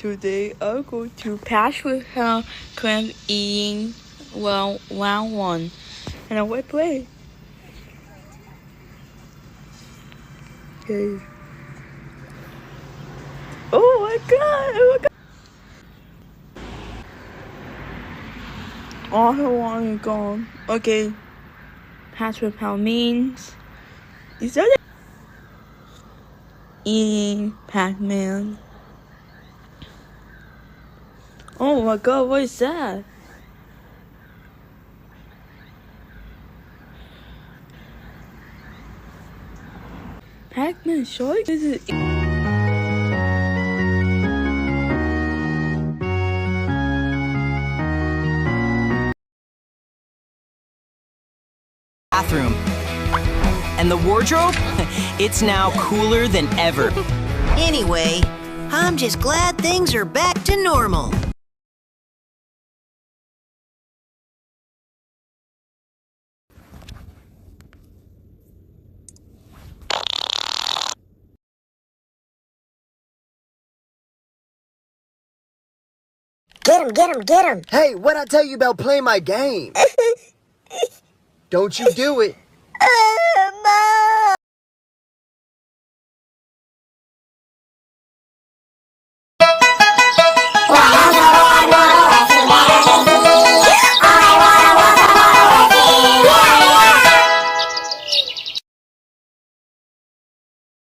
Today I'll go to Patchwork Clam eating round one. And I will play. Okay. Oh my god! Oh my god! All her one is gone. Okay. Patchwork means is that eating Pac-Man? Oh my god, what is that? Pac-Man shark? This is bathroom. And the wardrobe? It's now cooler than ever. Anyway, I'm just glad things are back to normal. Get him! Hey, what'd I tell you about playing my game? Don't you do it.